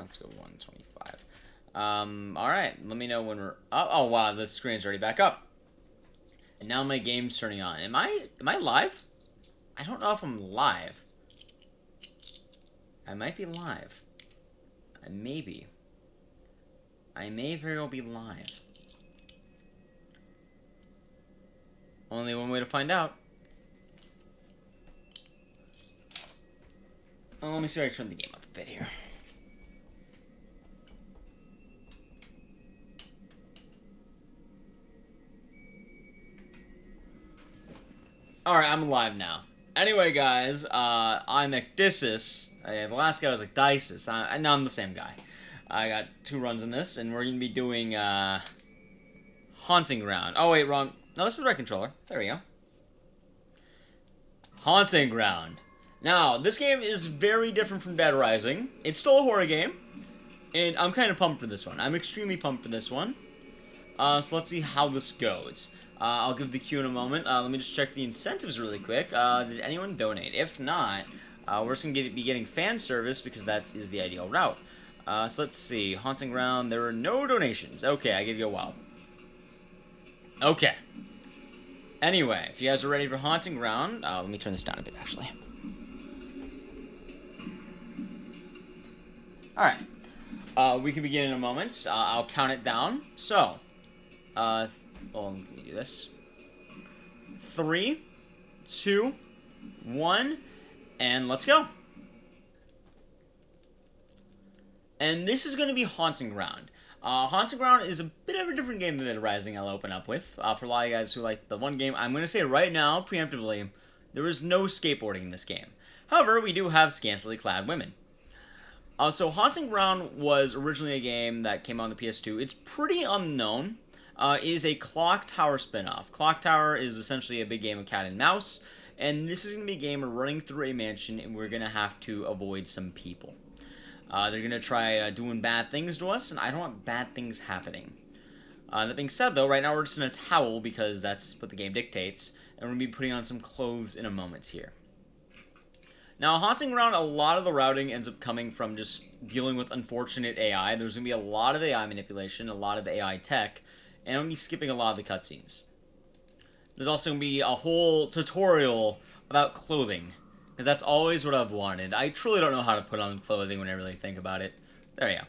let's go 125. Alright, let me know when we're... Oh, wow, the screen's already back up. And now my game's turning on. Am I live? I don't know if I'm live. I might be live. I may be. I may very well be live. Only one way to find out. Oh, let me see if I turn the game up a bit here. Alright, I'm live now. Anyway, guys, I'm Ecdycis. The last guy was Ecdycis. Now I'm the same guy. I got 2 runs in this, and we're going to be doing, Haunting Ground. Oh, wait, wrong. No, this is the right controller. There we go. Haunting Ground. Now, this game is very different from Dead Rising. It's still a horror game, and I'm kind of pumped for this one. I'm extremely pumped for this one. So let's see how this goes. I'll give the cue in a moment. Let me just check the incentives really quick. Did anyone donate? If not, we're just going to be getting fan service because that is the ideal route. So let's see. Haunting Ground, there were no donations. Okay, I give you a while. Okay. Anyway, if you guys are ready for Haunting Ground, let me turn this down a bit, actually. Alright. We can begin in a moment. I'll count it down. So, well, let me do this. 3, 2, 1, and let's go. And this is going to be Haunting Ground. Haunting Ground is a bit of a different game than Dead Rising I'll open up with. For a lot of you guys who like the one game, I'm going to say right now, preemptively, there is no skateboarding in this game. However, we do have scantily clad women. So Haunting Ground was originally a game that came out on the PS2. It's pretty unknown. It is a Clock Tower spinoff. Clock Tower is essentially a big game of cat and mouse, and this is going to be a game of running through a mansion, and we're going to have to avoid some people. They're going to try doing bad things to us, and I don't want bad things happening. That being said, though, right now we're just in a towel because that's what the game dictates, and we're going to be putting on some clothes in a moment here. Now, Haunting Ground, a lot of the routing ends up coming from just dealing with unfortunate AI. There's going to be a lot of AI manipulation, a lot of AI tech, and I'm going to be skipping a lot of the cutscenes. There's also going to be a whole tutorial about clothing, because that's always what I've wanted. I truly don't know how to put on clothing when I really think about it. There we go.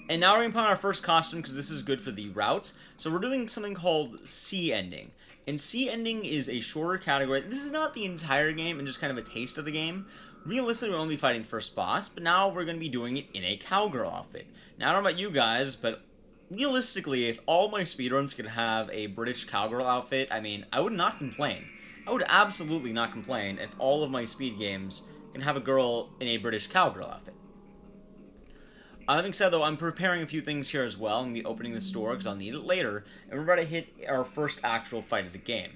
And now we're going to put on our first costume, because this is good for the route. So we're doing something called Sea Ending. And Sea Ending is a shorter category. This is not the entire game, and just kind of a taste of the game. Realistically, we're only fighting the first boss, but now we're going to be doing it in a cowgirl outfit. Now, I don't know about you guys, but realistically, if all my speedruns could have a British cowgirl outfit, I mean, I would not complain. I would absolutely not complain if all of my speed games can have a girl in a British cowgirl outfit. That being said, though, I'm preparing a few things here as well. I'm going to be opening the store because I'll need it later, and we're about to hit our first actual fight of the game.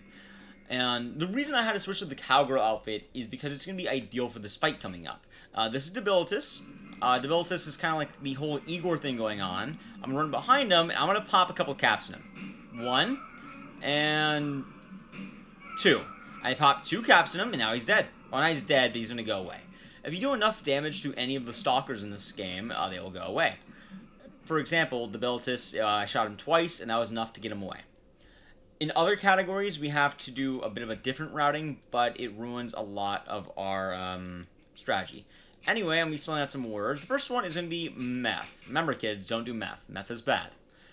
And the reason I had to switch to the cowgirl outfit is because it's going to be ideal for this fight coming up. This is Ecdycis. Ecdycis is kind of like the whole Igor thing going on. I'm going to run behind him, and I'm going to pop a couple caps in him. 1, and 2. I popped 2 caps in him, and now he's dead. Well, now he's dead, but he's going to go away. If you do enough damage to any of the stalkers in this game, they will go away. For example, Ecdycis, I shot him twice, and that was enough to get him away. In other categories, we have to do a bit of a different routing, but it ruins a lot of our strategy. Anyway, I'm going to be spelling out some words. The first one is going to be meth. Remember, kids, don't do meth. Meth is bad.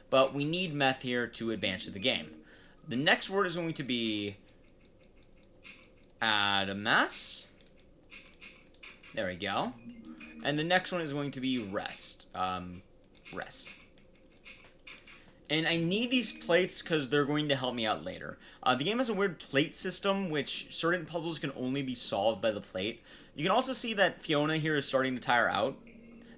But we need meth here to advance to the game. The next word is going to be Adamas. There we go. And the next one is going to be rest. Rest. And I need these plates because they're going to help me out later. The game has a weird plate system, which certain puzzles can only be solved by the plate. You can also see that Fiona here is starting to tire out.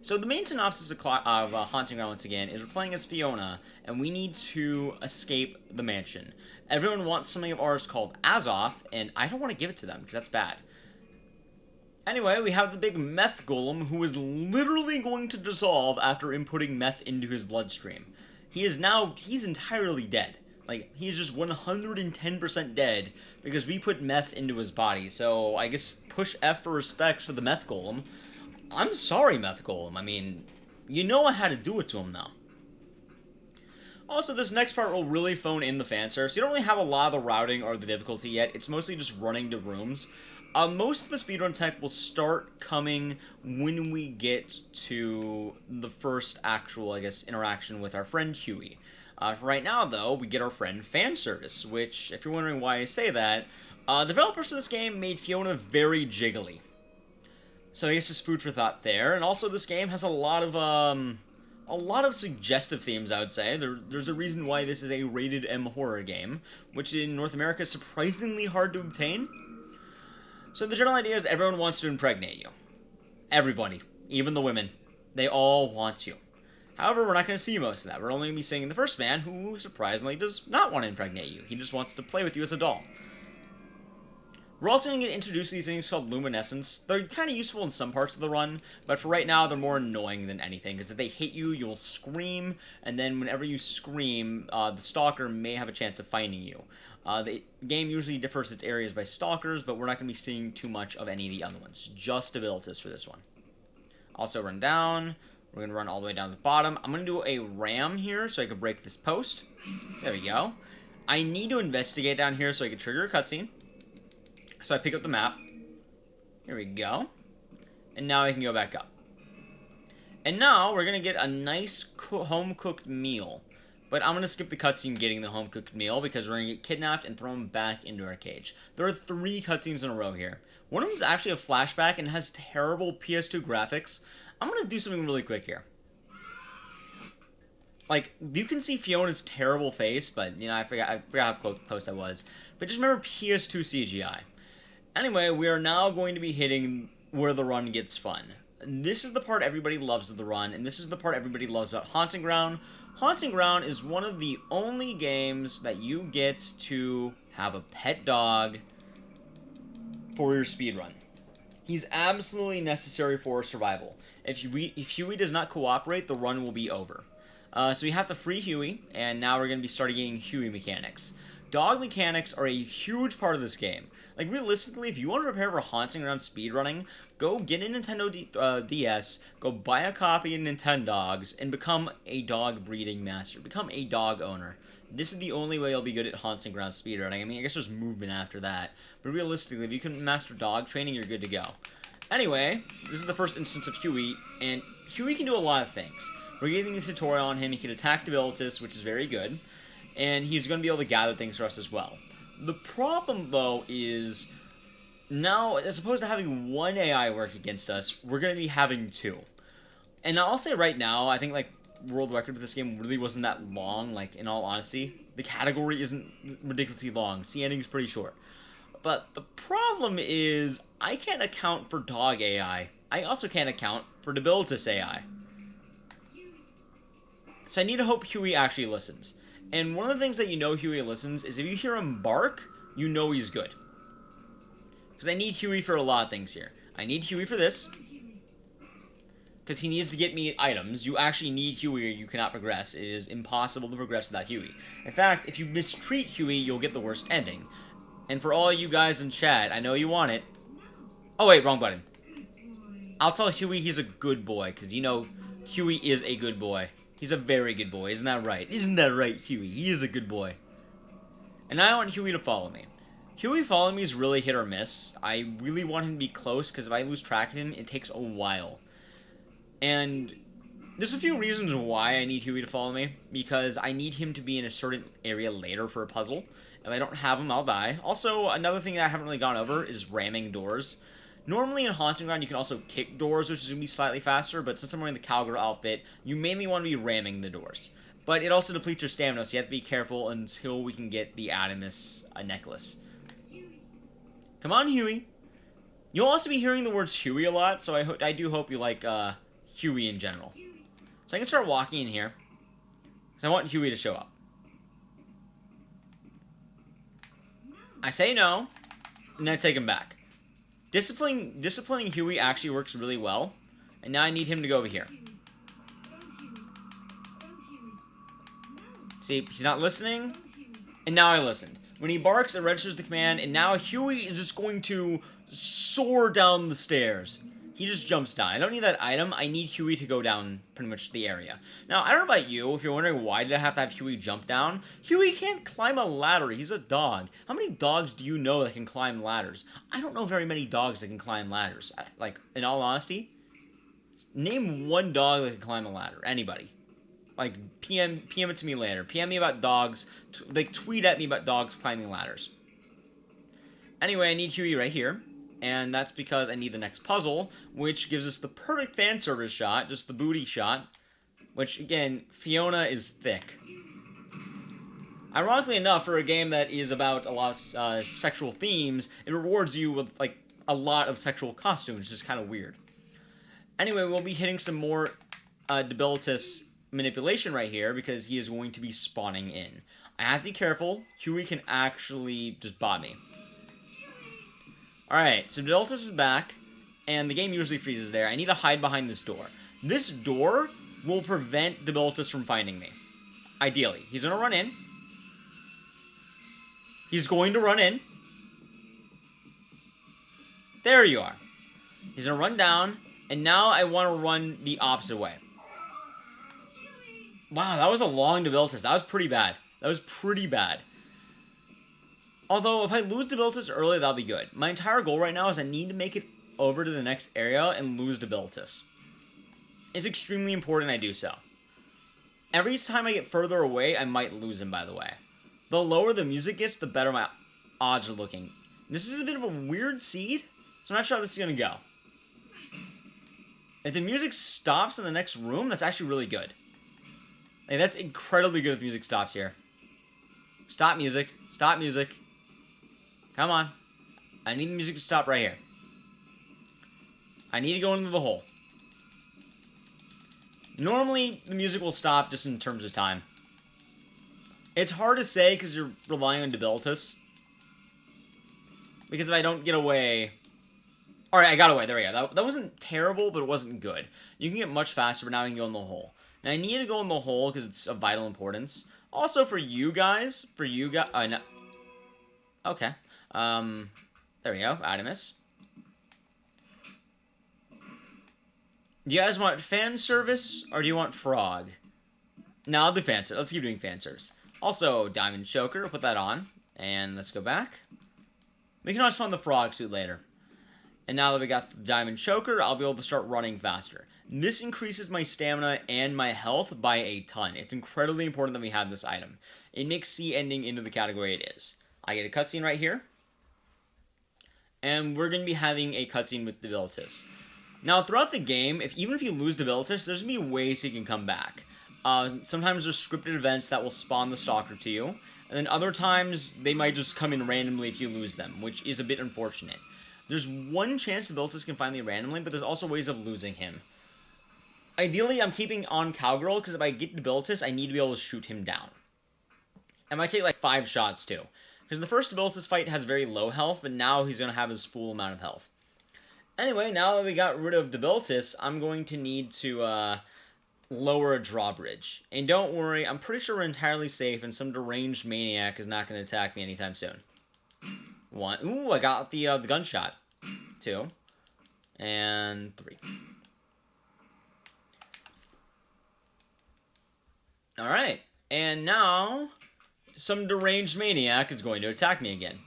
So the main synopsis of Haunting Ground, once again, is we're playing as Fiona, and we need to escape the mansion. Everyone wants something of ours called Azoth, and I don't want to give it to them, because that's bad. Anyway, we have the big meth golem, who is literally going to dissolve after inputting meth into his bloodstream. He's entirely dead. Like, he's just 110% dead, because we put meth into his body, so I guess push F for respect for the meth golem. I'm sorry, meth golem. I mean, You know I had to do it to him, though. Also, this next part will really phone in the fan service. You don't really have a lot of the routing or the difficulty yet. It's mostly just running to rooms. Most of the speedrun tech will start coming when we get to the first actual, I guess, interaction with our friend Huey. For right now, though, we get our friend fan service, which, if you're wondering why I say that, developers for this game made Fiona very jiggly. So I guess just food for thought there. And also, this game has a lot of suggestive themes, I would say. There's a reason why this is a rated M horror game, which in North America is surprisingly hard to obtain. So the general idea is everyone wants to impregnate you. Everybody. Even the women. They all want you. However, we're not going to see most of that. We're only going to be seeing the first man, who surprisingly does not want to impregnate you. He just wants to play with you as a doll. We're also going to get introduced to these things called luminescence. They're kind of useful in some parts of the run, but for right now, they're more annoying than anything, because if they hit you, you'll scream, and then whenever you scream, the stalker may have a chance of finding you. The game usually differs its areas by stalkers, but we're not going to be seeing too much of any of the other ones. Just Ecdycis for this one. Also run down. We're going to run all the way down to the bottom. I'm going to do a ram here so I can break this post. There we go. I need to investigate down here so I can trigger a cutscene. So I pick up the map. Here we go. And now I can go back up. And now we're going to get a nice home-cooked meal. But I'm going to skip the cutscene getting the home-cooked meal because we're going to get kidnapped and thrown back into our cage. There are 3 cutscenes in a row here. One of them is actually a flashback and has terrible PS2 graphics. I'm going to do something really quick here. Like, you can see Fiona's terrible face, but, you know, I forgot how close I was. But just remember PS2 CGI. Anyway, we are now going to be hitting where the run gets fun. This is the part everybody loves of the run, and this is the part everybody loves about Haunting Ground. Haunting Ground is one of the only games that you get to have a pet dog for your speedrun. He's absolutely necessary for survival. If Huey does not cooperate, the run will be over. So we have to free Huey, and now we're going to be starting getting Huey mechanics. Dog mechanics are a huge part of this game. Like, realistically, if you want to prepare for Haunting Ground speedrunning, go get a Nintendo DS, go buy a copy of Nintendogs, and become a dog breeding master. Become a dog owner. This is the only way you'll be good at Haunting Ground speedrunning. I mean, I guess there's movement after that. But realistically, if you can master dog training, you're good to go. Anyway, this is the first instance of Huey, and Huey can do a lot of things. We're getting a tutorial on him. He can attack Ecdycis, which is very good. And he's going to be able to gather things for us as well. The problem, though, is now, as opposed to having one AI work against us, we're going to be having 2. And I'll say right now, I think, like, world record for this game really wasn't that long, like, in all honesty. The category isn't ridiculously long. The ending is pretty short. But the problem is, I can't account for dog AI. I also can't account for Ecdycis AI. So I need to hope Huey actually listens. And one of the things that you know Huey listens is if you hear him bark, you know he's good. Because I need Huey for a lot of things here. I need Huey for this. Because he needs to get me items. You actually need Huey or you cannot progress. It is impossible to progress without Huey. In fact, if you mistreat Huey, you'll get the worst ending. And for all you guys in chat, I know you want it. Oh wait, wrong button. I'll tell Huey he's a good boy. Because you know, Huey is a good boy. He's a very good boy, isn't that right? Isn't that right, Huey? He is a good boy. And I want Huey to follow me. Huey following me is really hit or miss. I really want him to be close, because if I lose track of him, it takes a while. And there's a few reasons why I need Huey to follow me. Because I need him to be in a certain area later for a puzzle. If I don't have him, I'll die. Also, another thing that I haven't really gone over is ramming doors. Normally in Haunting Ground, you can also kick doors, which is going to be slightly faster, but since I'm wearing the cowgirl outfit, you mainly want to be ramming the doors. But it also depletes your stamina, so you have to be careful until we can get the Ecdycis necklace. Come on, Huey. You'll also be hearing the words Huey a lot, so I do hope you like Huey in general. So I can start walking in here, because I want Huey to show up. I say no, and then I take him back. Disciplining Huey actually works really well. And now I need him to go over here. See, he's not listening. And now I listened. When he barks, it registers the command. And now Huey is just going to soar down the stairs. He just jumps down. I don't need that item. I need Huey to go down pretty much the area. Now, I don't know about you. If you're wondering why did I have to have Huey jump down, Huey can't climb a ladder. He's a dog. How many dogs do you know that can climb ladders? I don't know very many dogs that can climb ladders. Like, in all honesty, name one dog that can climb a ladder. Anybody. Like, PM it to me later. PM me about dogs. Like, tweet at me about dogs climbing ladders. Anyway, I need Huey right here. And that's because I need the next puzzle, which gives us the perfect fan service shot, just the booty shot, which, again, Fiona is thick. Ironically enough, for a game that is about a lot of sexual themes, it rewards you with, like, a lot of sexual costumes, which is kind of weird. Anyway, we'll be hitting some more Ecdycis manipulation right here, because he is going to be spawning in. I have to be careful. Huey can actually just bot me. Alright, so Ecdycis is back, and the game usually freezes there. I need to hide behind this door. This door will prevent Ecdycis from finding me. Ideally. He's going to run in. He's going to run in. There you are. He's going to run down, and now I want to run the opposite way. Wow, that was a long Ecdycis. That was pretty bad. That was pretty bad. Although, if I lose Ecdycis early, that'll be good. My entire goal right now is I need to make it over to the next area and lose Ecdycis. It's extremely important I do so. Every time I get further away, I might lose him, by the way. The lower the music gets, the better my odds are looking. This is a bit of a weird seed, so I'm not sure how this is going to go. If the music stops in the next room, that's actually really good. Like, that's incredibly good if the music stops here. Stop music. Stop music. Come on. I need the music to stop right here. I need to go into the hole. Normally, the music will stop just in terms of time. It's hard to say because you're relying on Ecdycis. Because if I don't get away... Alright, I got away. There we go. That wasn't terrible, but it wasn't good. You can get much faster, but now I can go in the hole. Now, I need to go in the hole because it's of vital importance. Also, for you guys... no. Okay. There we go. Ecdycis. Do you guys want fan service, or do you want frog? No, I'll do fan service. Let's keep doing fan service. Also, diamond choker. We'll put that on. And let's go back. We can always spawn the frog suit later. And now that we got the diamond choker, I'll be able to start running faster. This increases my stamina and my health by a ton. It's incredibly important that we have this item. It makes C ending into the category it is. I get a cutscene right here. And we're going to be having a cutscene with Ecdycis. Now, throughout the game, even if you lose Ecdycis, there's going to be ways he can come back. Sometimes there's scripted events that will spawn the stalker to you. And then other times, they might just come in randomly if you lose them, which is a bit unfortunate. There's one chance Ecdycis can find me randomly, but there's also ways of losing him. Ideally, I'm keeping on Cowgirl, because if I get Ecdycis, I need to be able to shoot him down. I might take like 5 shots, too. Because the first Ecdycis fight has very low health, but now he's going to have his full amount of health. Anyway, now that we got rid of Ecdycis, I'm going to need to lower a drawbridge. And don't worry, I'm pretty sure we're entirely safe, and some deranged maniac is not going to attack me anytime soon. 1. Ooh, I got the gunshot. 2. And 3. Alright, and now... some deranged maniac is going to attack me again.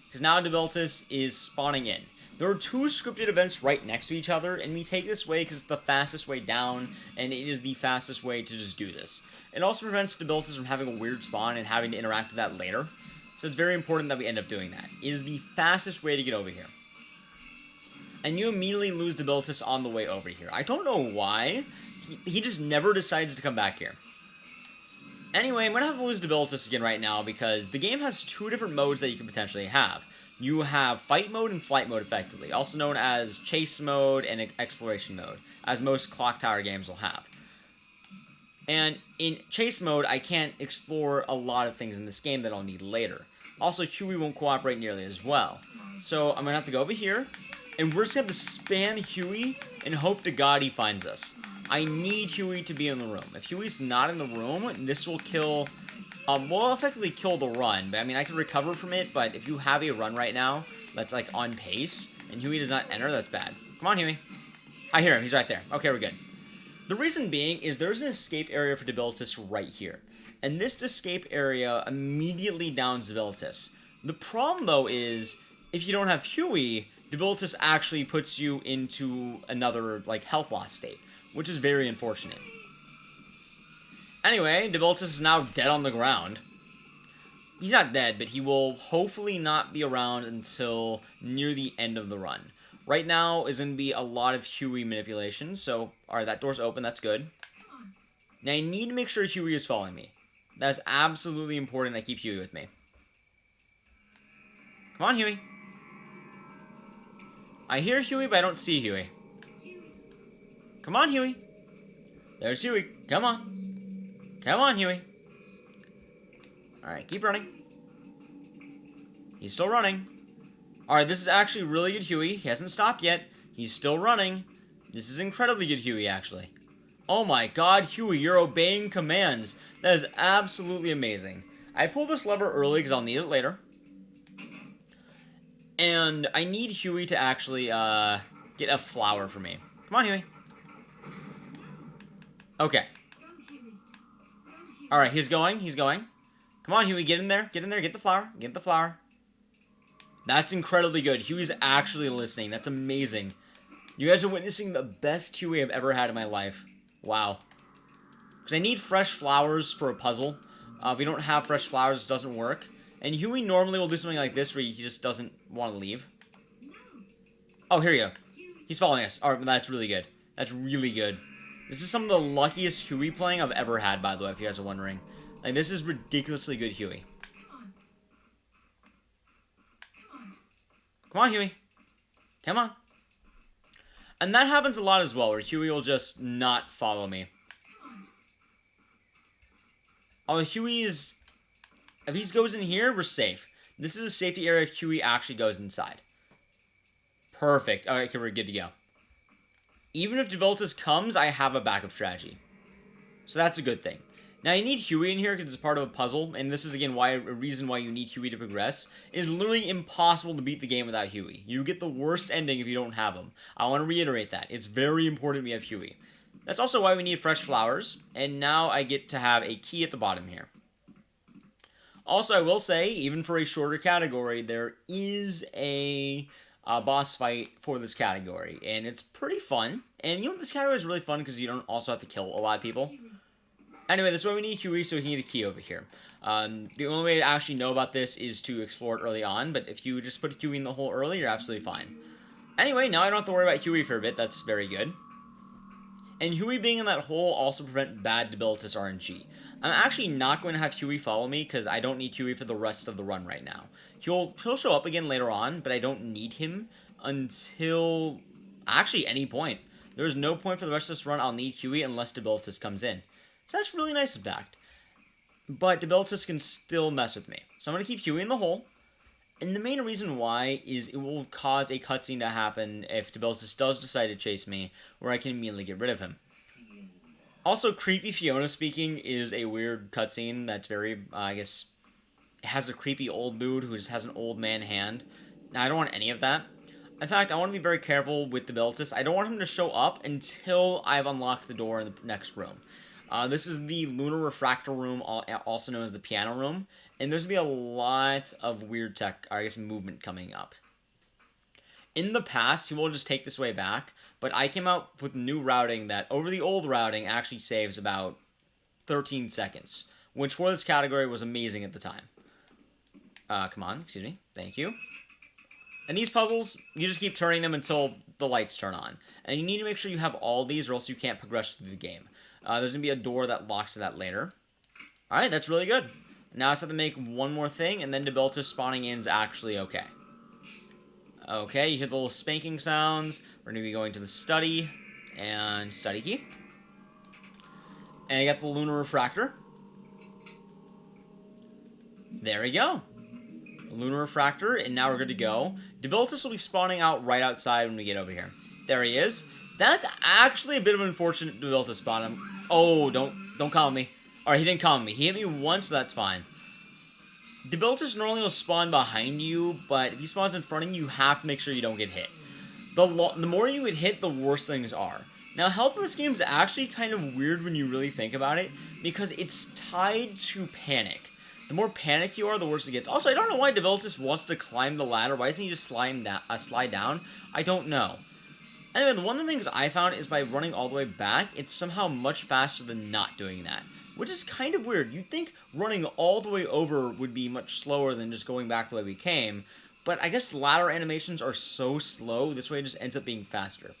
Because now Ecdycis is spawning in. There are 2 scripted events right next to each other, and we take this way because it's the fastest way down, and it is the fastest way to just do this. It also prevents Ecdycis from having a weird spawn and having to interact with that later. So it's very important that we end up doing that. It is the fastest way to get over here. And you immediately lose Ecdycis on the way over here. I don't know why. He just never decides to come back here. Anyway, I'm going to have to lose Ecdycis again right now because the game has 2 different modes that you can potentially have. You have fight mode and flight mode, effectively, also known as chase mode and exploration mode, as most Clock Tower games will have. And in chase mode, I can't explore a lot of things in this game that I'll need later. Also, Huey won't cooperate nearly as well. So I'm going to have to go over here, and we're just going to have to spam Huey and hope to God he finds us. I need Huey to be in the room. If Huey's not in the room, this will kill... will effectively kill the run. But I mean, I can recover from it, but if you have a run right now that's, like, on pace, and Huey does not enter, that's bad. Come on, Huey. I hear him. He's right there. Okay, we're good. The reason being is there's an escape area for Ecdycis right here. And this escape area immediately downs Ecdycis. The problem, though, is if you don't have Huey, Ecdycis actually puts you into another, like, health loss state, which is very unfortunate. Anyway, Ecdycis is now dead on the ground. He's not dead, but he will hopefully not be around until near the end of the run. Right now is going to be a lot of Huey manipulation, so, alright, that door's open, that's good. Now I need to make sure Huey is following me. That's absolutely important I keep Huey with me. Come on, Huey. I hear Huey, but I don't see Huey. Come on, Huey. There's Huey. Come on. Come on, Huey. Alright, keep running. He's still running. Alright, this is actually really good Huey. He hasn't stopped yet. He's still running. This is incredibly good Huey, actually. Oh my god, Huey, you're obeying commands. That is absolutely amazing. I pulled this lever early because I'll need it later. And I need Huey to actually get a flower for me. Come on, Huey. Okay. Alright, he's going. He's going. Come on, Huey, get in there. Get in there. Get the flower. Get the flower. That's incredibly good. Huey's actually listening. That's amazing. You guys are witnessing the best Huey I've ever had in my life. Wow. Because I need fresh flowers for a puzzle. If we don't have fresh flowers, this doesn't work. And Huey normally will do something like this where he just doesn't want to leave. Oh, here you go. He's following us. Alright, that's really good. That's really good. This is some of the luckiest Huey playing I've ever had, by the way, if you guys are wondering. Like, this is ridiculously good Huey. Come on, Huey. Come on. And that happens a lot as well, where Huey will just not follow me. Oh, Huey's... If he goes in here, we're safe. This is a safety area if Huey actually goes inside. Perfect. Alright, okay, we're good to go. Even if Ecdycis comes, I have a backup strategy. So that's a good thing. Now, you need Huey in here because it's part of a puzzle, and this is, again, a reason why you need Huey to progress. It is literally impossible to beat the game without Huey. You get the worst ending if you don't have him. I want to reiterate that. It's very important we have Huey. That's also why we need fresh flowers, and now I get to have a key at the bottom here. Also, I will say, even for a shorter category, there is a boss fight for this category, and it's pretty fun. And you know, this category is really fun because you don't also have to kill a lot of people. Anyway, this is why we need Huey, so we need a key over here. The only way to actually know about this is to explore it early on, but if you just put Huey in the hole early, you're absolutely fine. Anyway, now I don't have to worry about Huey for a bit. That's very good. And Huey being in that hole also prevent bad Ecdycis RNG. I'm actually not going to have Huey follow me because I don't need Huey for the rest of the run right now. He'll show up again later on, but I don't need him until actually any point. There's no point for the rest of this run I'll need Huey unless Ecdycis comes in. So that's really nice, in fact. But Ecdycis can still mess with me. So I'm going to keep Huey in the hole. And the main reason why is it will cause a cutscene to happen if Ecdycis does decide to chase me, where I can immediately get rid of him. Also, Creepy Fiona speaking is a weird cutscene that's very, I guess, it has a creepy old dude who just has an old man hand. Now, I don't want any of that. In fact, I want to be very careful with Ecdycis. I don't want him to show up until I've unlocked the door in the next room. This is the Lunar Refractor Room, also known as the Piano Room, and there's going to be a lot of weird tech, or I guess movement coming up. In the past, he will just take this way back, but I came out with new routing that, over the old routing, actually saves about 13 seconds, which for this category was amazing at the time. Come on, excuse me, thank you. And these puzzles, you just keep turning them until the lights turn on. And you need to make sure you have all these or else you can't progress through the game. There's going to be a door that locks to that later. Alright, that's really good. Now I just have to make one more thing, and then Ecdycis spawning in is actually okay. Okay, you hear the little spanking sounds. We're going to be going to the study, and study key. And I got the Lunar Refractor. There we go. Lunar Refractor, and now we're good to go. Ecdycis will be spawning out right outside when we get over here. There he is. That's actually a bit of an unfortunate Ecdycis spawn. Oh, don't calm me. Alright, he didn't calm me. He hit me once, but that's fine. Ecdycis normally will spawn behind you, but if he spawns in front of you, you have to make sure you don't get hit. the more you would hit, the worse things are. Now, health in this game is actually kind of weird when you really think about it, because it's tied to panic. The more panicked you are, the worse it gets. Also, I don't know why Ecdycis wants to climb the ladder. Why doesn't he just slide down? I don't know. Anyway, one of the things I found is by running all the way back, it's somehow much faster than not doing that, which is kind of weird. You'd think running all the way over would be much slower than just going back the way we came, but I guess ladder animations are so slow, this way it just ends up being faster.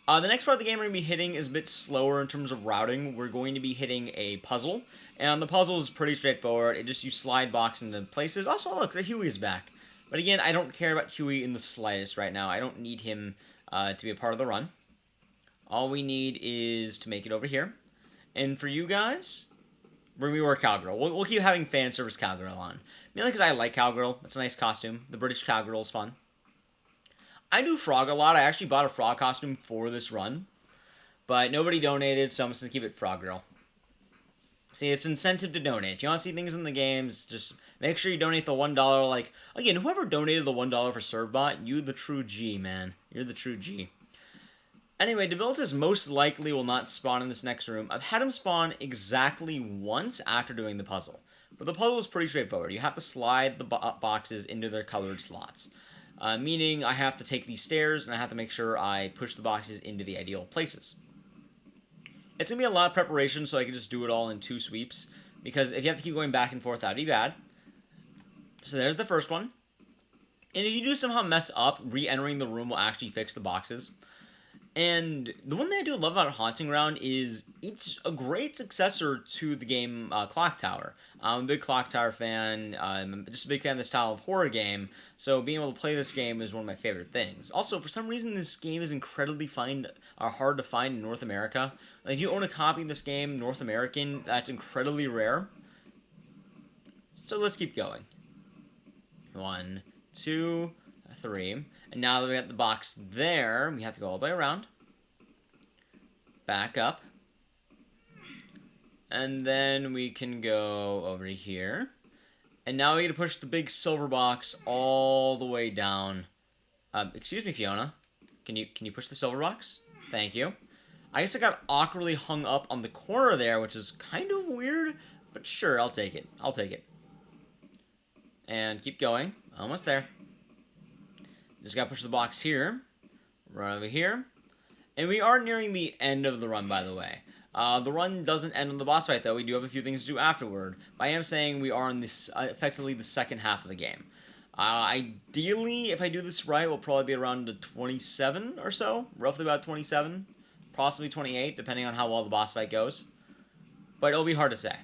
The next part of the game we're going to be hitting is a bit slower in terms of routing. We're going to be hitting a puzzle, and the puzzle is pretty straightforward. It just, you slide box into places. Also, look, the Huey is back. But again, I don't care about Huey in the slightest right now. I don't need him to be a part of the run. All we need is to make it over here. And for you guys, we're going to be wearing Cowgirl. We'll keep having fan service Cowgirl on. Mainly because I like Cowgirl. It's a nice costume. The British Cowgirl is fun. I do Frog a lot. I actually bought a Frog costume for this run. But nobody donated, so I'm just going to keep it Frog Girl. See, it's incentive to donate. If you want to see things in the games, just make sure you donate the $1. Like, again, whoever donated the $1 for ServeBot, you the true G, man. You're the true G. Anyway, Ecdycis most likely will not spawn in this next room. I've had him spawn exactly once after doing the puzzle. But the puzzle is pretty straightforward. You have to slide the boxes into their colored slots. Meaning I have to take these stairs, and I have to make sure I push the boxes into the ideal places. It's going to be a lot of preparation, so I can just do it all in 2 sweeps. Because if you have to keep going back and forth, that'd be bad. So there's the first one. And if you do somehow mess up, re-entering the room will actually fix the boxes. And the one thing I do love about Haunting Ground is it's a great successor to the game Clock Tower. I'm a big Clock Tower fan. I'm just a big fan of this style of horror game. So being able to play this game is one of my favorite things. Also, for some reason, this game is incredibly hard to find in North America. Like, if you own a copy of this game, North American, that's incredibly rare. So let's keep going. 1, 2, 3. And now that we got the box there, we have to go all the way around. Back up. And then we can go over here. And now we get to push the big silver box all the way down. Excuse me, Fiona. Can you push the silver box? Thank you. I guess I got awkwardly hung up on the corner there, which is kind of weird. But sure, I'll take it. I'll take it. And keep going. Almost there. Just gotta push the box here. Run over here. And we are nearing the end of the run, by the way. The run doesn't end on the boss fight, though. We do have a few things to do afterward. But I am saying we are in this effectively the second half of the game. Ideally, if I do this right, we'll probably be around the 27 or so. Roughly about 27. Possibly 28, depending on how well the boss fight goes. But it'll be hard to say.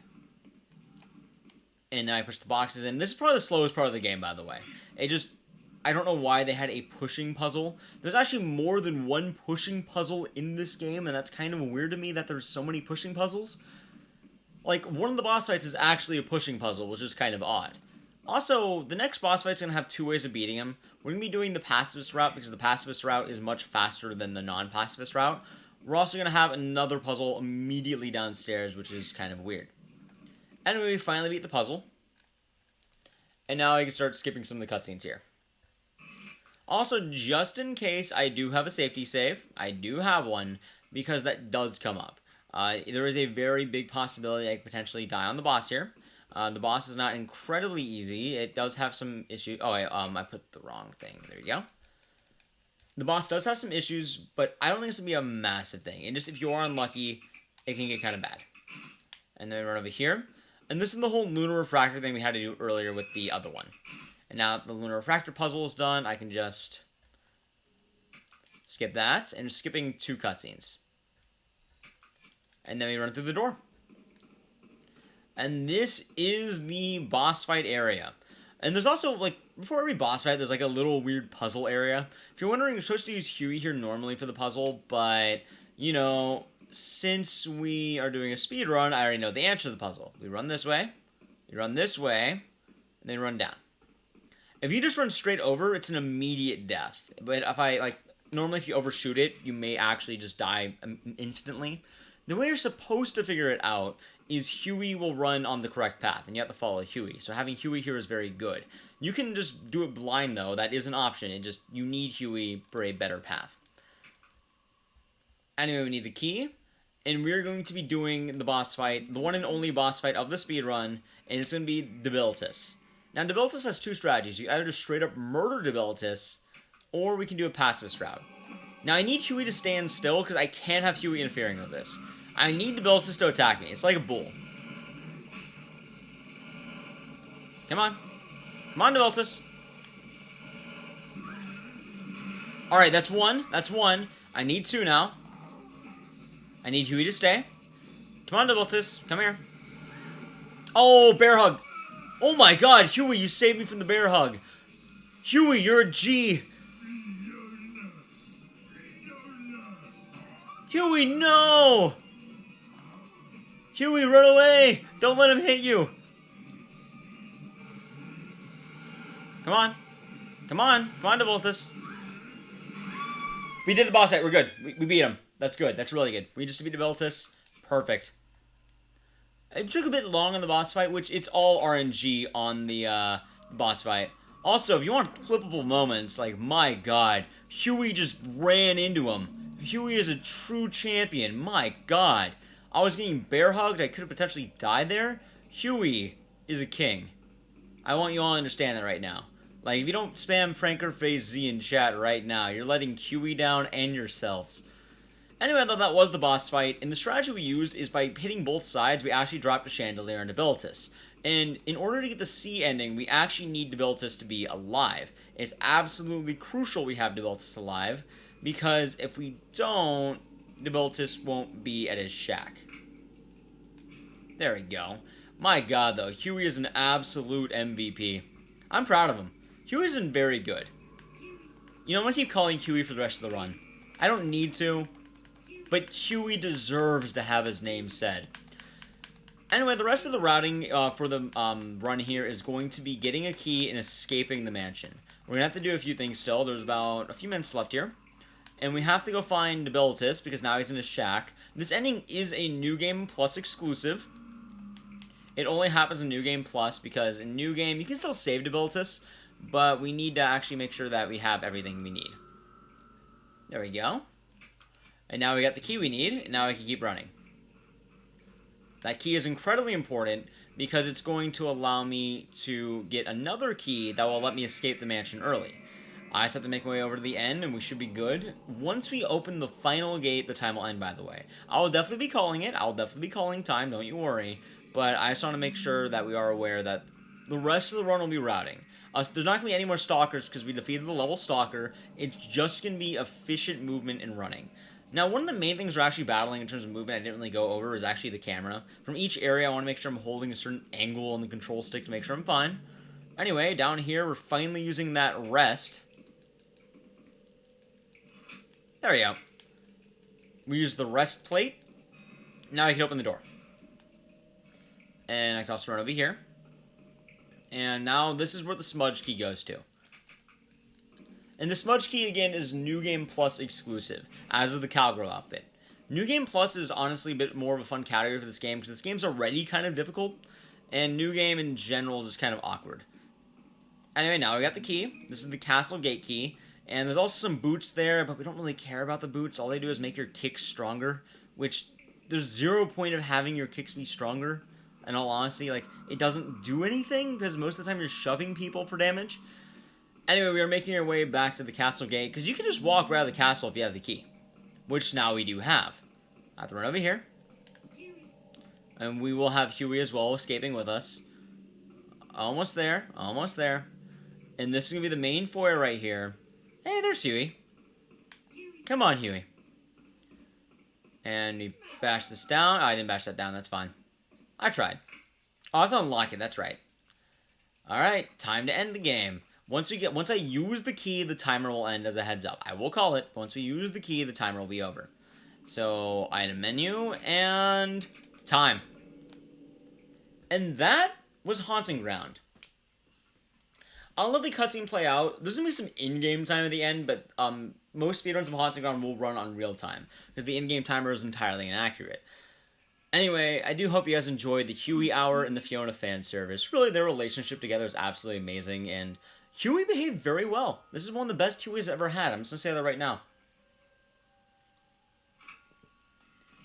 And now I push the boxes in. This is probably the slowest part of the game, by the way. I don't know why they had a pushing puzzle. There's actually more than one pushing puzzle in this game, and that's kind of weird to me that there's so many pushing puzzles. Like, one of the boss fights is actually a pushing puzzle, which is kind of odd. Also, the next boss fight's going to have 2 ways of beating him. We're going to be doing the pacifist route, because the pacifist route is much faster than the non-pacifist route. We're also going to have another puzzle immediately downstairs, which is kind of weird. Anyway, we finally beat the puzzle. And now I can start skipping some of the cutscenes here. Also, just in case I do have a safety save, I do have one, because that does come up. There is a very big possibility I could potentially die on the boss here. The boss is not incredibly easy. It does have some issues. Oh, I put the wrong thing. There you go. The boss does have some issues, but I don't think this will be a massive thing. And just if you are unlucky, it can get kind of bad. And then run over here. And this is the whole lunar refractor thing we had to do earlier with the other one. And now that the lunar refractor puzzle is done, I can just skip that. And skipping 2 cutscenes. And then we run through the door. And this is the boss fight area. And there's also, like, before every boss fight, there's like a little weird puzzle area. If you're wondering, you're supposed to use Huey here normally for the puzzle, but, you know, since we are doing a speed run, I already know the answer to the puzzle. We run this way, we run this way, and then run down. If you just run straight over, it's an immediate death. But if normally if you overshoot it, you may actually just die instantly. The way you're supposed to figure it out is Huey will run on the correct path, and you have to follow Huey. So having Huey here is very good. You can just do it blind, though. That is an option. You need Huey for a better path. Anyway, we need the key, and we're going to be doing the boss fight, the one and only boss fight of the speedrun, and it's going to be Ecdycis. Now, Ecdycis has two strategies. You either just straight up murder Ecdycis, or we can do a pacifist route. Now, I need Huey to stand still, because I can't have Huey interfering with this. I need Ecdycis to attack me. It's like a bull. Come on. Come on, Ecdycis. Alright, that's one. That's one. I need two now. I need Huey to stay. Come on, Ecdycis. Come here. Oh, bear hug. Oh my god, Huey, you saved me from the bear hug. Huey, you're a G. Huey, no! Huey, run away! Don't let him hit you! Come on. Come on. Come on, Ecdycis. We did the boss fight. We're good. We beat him. That's good. That's really good. We just beat Ecdycis. Perfect. It took a bit long on the boss fight, which it's all RNG on the boss fight. Also, if you want clippable moments, like, my god, Huey just ran into him. Huey is a true champion. My god. I was getting bear hugged. I could have potentially died there. Huey is a king. I want you all to understand that right now. Like, if you don't spam FrankerFaceZ in chat right now, you're letting Huey down and yourselves. Anyway, I thought that was the boss fight, and the strategy we used is by hitting both sides, we actually dropped a chandelier into Ecdycis. And in order to get the C ending, we actually need Ecdycis to be alive. It's absolutely crucial we have Ecdycis alive, because if we don't, Ecdycis won't be at his shack. There we go. My god, though, Huey is an absolute MVP. I'm proud of him. Huey's been very good. You know, I'm going to keep calling Huey for the rest of the run. I don't need to, but Huey deserves to have his name said. Anyway, the rest of the routing for the run here is going to be getting a key and escaping the mansion. We're going to have to do a few things still. There's about a few minutes left here. And we have to go find Ecdycis, because now he's in his shack. This ending is a New Game Plus exclusive. It only happens in New Game Plus, because in New Game, you can still save Ecdycis, but we need to actually make sure that we have everything we need. There we go. And now we got the key we need, and now I can keep running. That key is incredibly important, because it's going to allow me to get another key that will let me escape the mansion early. I just have to make my way over to the end, and we should be good. Once we open the final gate, the time will end, by the way. I will definitely be calling it. I'll definitely be calling time, don't you worry. But I just want to make sure that we are aware that the rest of the run will be routing. There's not going to be any more stalkers because we defeated the level stalker. It's just going to be efficient movement and running. Now, one of the main things we're actually battling in terms of movement I didn't really go over is actually the camera. From each area, I want to make sure I'm holding a certain angle on the control stick to make sure I'm fine. Anyway, down here, we're finally using that rest. There we go. We use the rest plate. Now I can open the door. And I can also run over here. And now this is where the smudge key goes to. And the smudge key, again, is New Game Plus exclusive, as is the cowgirl outfit. New Game Plus is honestly a bit more of a fun category for this game, because this game's already kind of difficult, and New Game in general is just kind of awkward. Anyway, now we got the key. This is the castle gate key. And there's also some boots there, but we don't really care about the boots. All they do is make your kicks stronger, which there's zero point of having your kicks be stronger. In all honesty, like, it doesn't do anything, because most of the time you're shoving people for damage. Anyway, we are making our way back to the castle gate, because you can just walk right out of the castle if you have the key. Which now we do have. I have to run over here. And we will have Huey as well, escaping with us. Almost there. Almost there. And this is going to be the main foyer right here. Hey, there's Huey. Come on, Huey. And we bash this down. Oh, I didn't bash that down. That's fine. I tried. Oh, I have to unlock it. That's right. Alright, time to end the game. Once I use the key, the timer will end as a heads up. I will call it. Once we use the key, the timer will be over. So, item menu, and time. And that was Haunting Ground. I'll let the cutscene play out. There's going to be some in-game time at the end, but most speedruns of Haunting Ground will run on real time because the in-game timer is entirely inaccurate. Anyway, I do hope you guys enjoyed the Huey Hour and the Fiona fan service. Really, their relationship together is absolutely amazing, and Huey behaved very well. This is one of the best Hueys I've ever had. I'm just going to say that right now.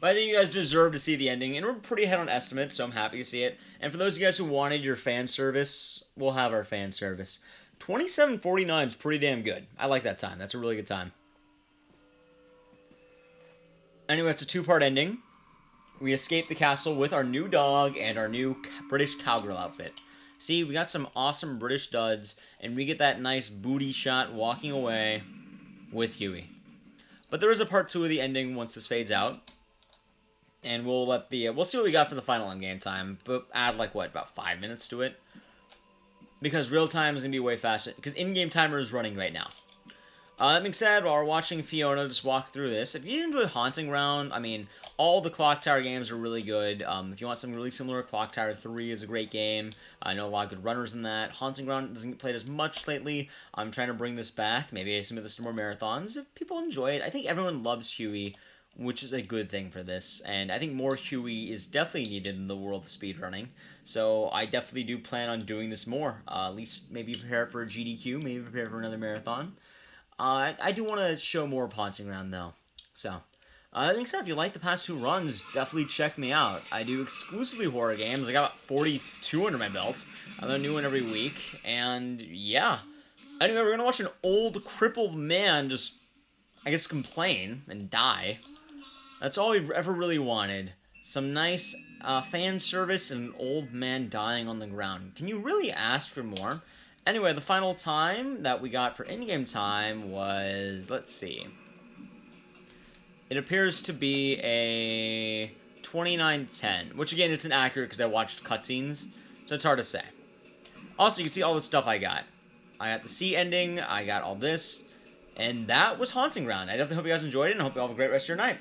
But I think you guys deserve to see the ending, and we're pretty ahead on estimates, so I'm happy to see it. And for those of you guys who wanted your fan service, we'll have our fan service. 27:49 is pretty damn good. I like that time. That's a really good time. Anyway, it's a two-part ending. We escape the castle with our new dog and our new British cowgirl outfit. See, we got some awesome British duds, and we get that nice booty shot walking away with Huey. But there is a part 2 of the ending once this fades out. And we'll see what we got for the final in-game time, but add about 5 minutes to it. Because real time is going to be way faster, because in-game timer is running right now. That being said, while we're watching Fiona just walk through this, if you enjoy Haunting Ground, I mean, all the Clock Tower games are really good. If you want something really similar, Clock Tower 3 is a great game. I know a lot of good runners in that. Haunting Ground doesn't get played as much lately. I'm trying to bring this back. Maybe I submit this to more marathons. If people enjoy it, I think everyone loves Huey, which is a good thing for this. And I think more Huey is definitely needed in the world of speedrunning. So I definitely do plan on doing this more. At least maybe prepare for a GDQ, maybe prepare for another marathon. I do want to show more of Haunting Ground, though. So, that being said, if you like the past 2 runs, definitely check me out. I do exclusively horror games. I got about 42 under my belt. I have a new one every week. And, yeah. Anyway, we're going to watch an old, crippled man just, I guess, complain and die. That's all we've ever really wanted. Some nice fan service and an old man dying on the ground. Can you really ask for more? Anyway, the final time that we got for in-game time was, let's see. It appears to be a 29:10, which again, it's inaccurate because I watched cutscenes, so it's hard to say. Also, you can see all the stuff I got. I got the C ending, I got all this, and that was Haunting Ground. I definitely hope you guys enjoyed it, and I hope you all have a great rest of your night.